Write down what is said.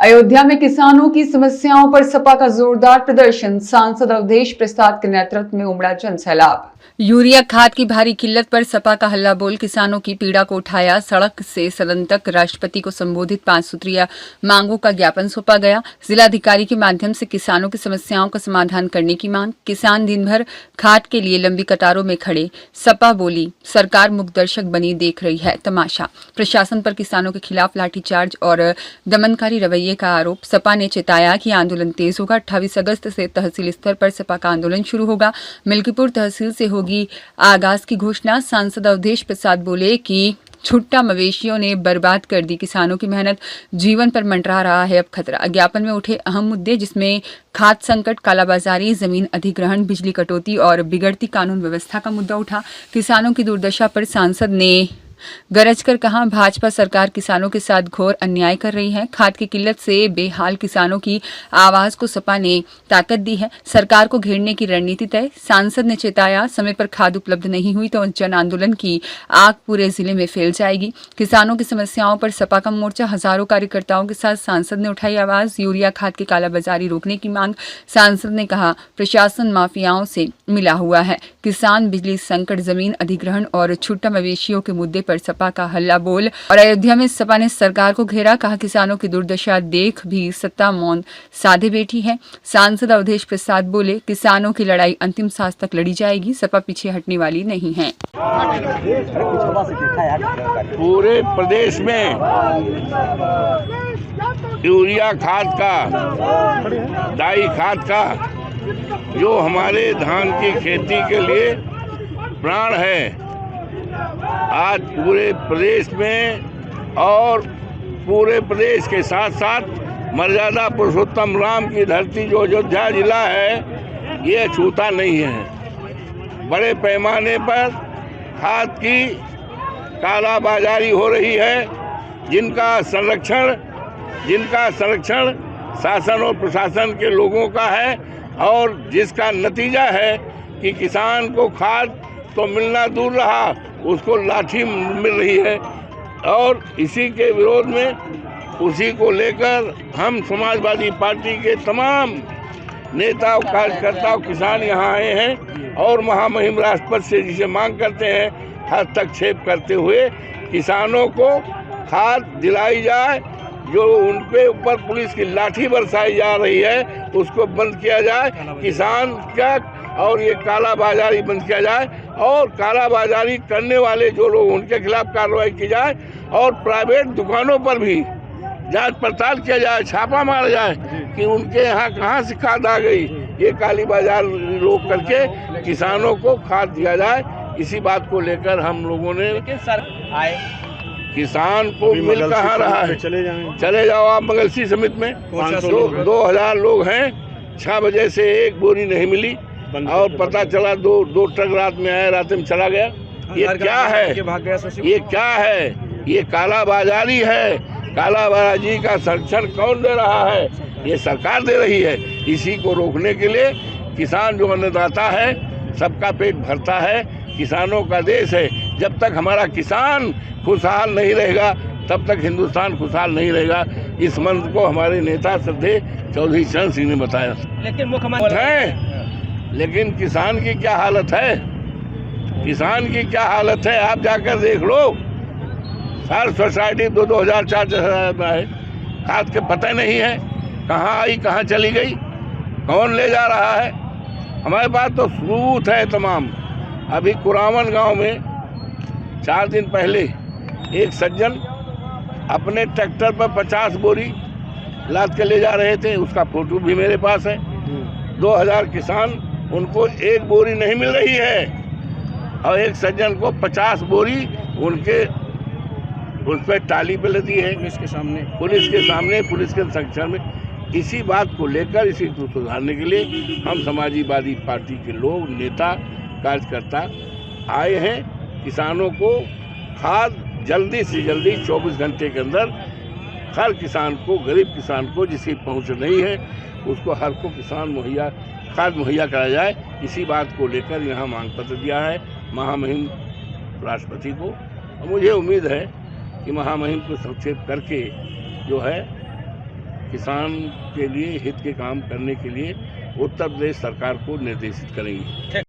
अयोध्या में किसानों की समस्याओं पर सपा का जोरदार प्रदर्शन। सांसद अवधेश प्रसाद के नेतृत्व में उमड़ा जन सैलाब। यूरिया खाद की भारी किल्लत पर सपा का हल्ला बोल किसानों की पीड़ा को उठाया। सड़क से सदन तक राष्ट्रपति को संबोधित 5 सूत्रीय मांगों का ज्ञापन सौंपा गया। जिलाधिकारी के माध्यम से किसानों की समस्याओं का समाधान करने की मांग। किसान दिन भर खाद के लिए लंबी कतारों में खड़े। सपा बोली, सरकार मुखदर्शक बनी देख रही है तमाशा। प्रशासन पर किसानों के खिलाफ लाठीचार्ज और दमनकारी रवैये का आरोप। सपा ने चेताया कि आंदोलन तेज होगा। 28 अगस्त से तहसील स्तर पर सपा का आंदोलन शुरू होगा। मिल्कीपुर तहसील से होगी आगाज की घोषणा। सांसद अवधेश प्रसाद बोले कि छुट्टा मवेशियों ने बर्बाद कर दी किसानों की मेहनत, जीवन पर मंडरा रहा है अब खतरा। ज्ञापन में उठे अहम मुद्दे जिसमें खाद संकट, कालाबाजारी, जमीन अधिग्रहण, बिजली कटौती और बिगड़ती कानून व्यवस्था का मुद्दा उठा। किसानों की दुर्दशा पर सांसद ने गरज कर कहा, भाजपा सरकार किसानों के साथ घोर अन्याय कर रही है। खाद की किल्लत से बेहाल किसानों की आवाज को सपा ने ताकत दी है। सरकार को घेरने की रणनीति तय। सांसद ने चेताया, समय पर खाद उपलब्ध नहीं हुई तो जन आंदोलन की आग पूरे जिले में फैल जाएगी। किसानों की समस्याओं पर सपा का मोर्चा। हजारों कार्यकर्ताओं के साथ सांसद ने उठाई आवाज। यूरिया खाद की कालाबाजारी रोकने की मांग। सांसद ने कहा, प्रशासन माफियाओं से मिला हुआ है। किसान, बिजली संकट, जमीन अधिग्रहण और छुट्टा मवेशियों के मुद्दे पर सपा का हल्ला बोल। और अयोध्या में सपा ने सरकार को घेरा। कहा, किसानों की दुर्दशा देख भी सत्ता मौन साधे बैठी है। सांसद अवधेश प्रसाद बोले, किसानों की लड़ाई अंतिम सांस तक लड़ी जाएगी। सपा पीछे हटने वाली नहीं है। पूरे प्रदेश में यूरिया खाद का, डाई खाद का, जो हमारे धान की खेती के लिए प्राण है, आज पूरे प्रदेश में और पूरे प्रदेश के साथ साथ मर्यादा पुरुषोत्तम राम की धरती जो अयोध्या जिला है, ये छूता नहीं है। बड़े पैमाने पर खाद की कालाबाजारी हो रही है, जिनका संरक्षण शासन और प्रशासन के लोगों का है, और जिसका नतीजा है कि किसान को खाद तो मिलना दूर रहा, उसको लाठी मिल रही है। और इसी के विरोध में, उसी को लेकर हम समाजवादी पार्टी के तमाम नेता और कार्यकर्ता किसान यहाँ आए हैं और महामहिम राष्ट्रपति से जिसे मांग करते हैं, हस्तक्षेप करते हुए किसानों को खाद दिलाई जाए। जो उनके ऊपर पुलिस की लाठी बरसाई जा रही है, उसको बंद किया जाए। किसान का और ये कालाबाजारी बंद किया जाए, और कालाबाजारी करने वाले जो लोग, उनके खिलाफ कार्रवाई की जाए। और प्राइवेट दुकानों पर भी जांच पड़ताल किया जाए, छापा मारा जाए कि उनके यहाँ कहाँ से खाद आ गई। ये काली बाजार रोक करके किसानों को खाद दिया जाए। इसी बात को लेकर हम लोगों ने किसान को मिल कहाँ रहा है, चले जाओ आप मंगलसी समिति में। 2000 लोग हैं। 6 बजे से एक बोरी नहीं मिली, और पता चला दो ट्रक रात में आया, रात में चला गया। ये क्या है? ये क्या है? ये कालाबाजारी है। कालाबाजारी का संरक्षण कौन दे रहा है? ये सरकार दे रही है। इसी को रोकने के लिए किसान जो अन्नदाता है, सबका पेट भरता है, किसानों का देश है। जब तक हमारा किसान खुशहाल नहीं रहेगा, तब तक हिंदुस्तान खुशहाल नहीं रहेगा। इस मंत्र को हमारे नेता श्रद्धेय चौधरी चरण सिंह ने बताया। लेकिन मुख्यमंत्री है, लेकिन किसान की क्या हालत है? किसान की क्या हालत है? आप जाकर देख लो। हर सोसाइटी 2000 4,000 में है। खाद के पता नहीं है कहाँ आई, कहाँ चली गई, कौन ले जा रहा है। हमारे पास तो सबूत है तमाम। अभी कुरावन गांव में 4 दिन पहले एक सज्जन अपने ट्रैक्टर पर 50 बोरी लाद के ले जा रहे थे, उसका फोटो भी मेरे पास है। 2000 किसान, उनको 1 बोरी नहीं मिल रही है, और एक सज्जन को 50 बोरी उनके उस पर टाली पे लदी है, पुलिस के सामने, पुलिस के संरक्षण में। इसी बात को लेकर, इसी को सुधारने के लिए हम समाजवादी पार्टी के लोग, नेता, कार्यकर्ता आए हैं। किसानों को खाद जल्दी से जल्दी 24 घंटे के अंदर हर किसान को, गरीब किसान को जिसकी पहुंच नहीं है, उसको हर को खाद मुहैया कराया जाए। इसी बात को लेकर यहाँ मांग पत्र दिया है महामहिम राष्ट्रपति को। और मुझे उम्मीद है कि महामहिम को संक्षेप करके जो है किसान के लिए हित के काम करने के लिए उत्तर प्रदेश सरकार को निर्देशित करेंगे।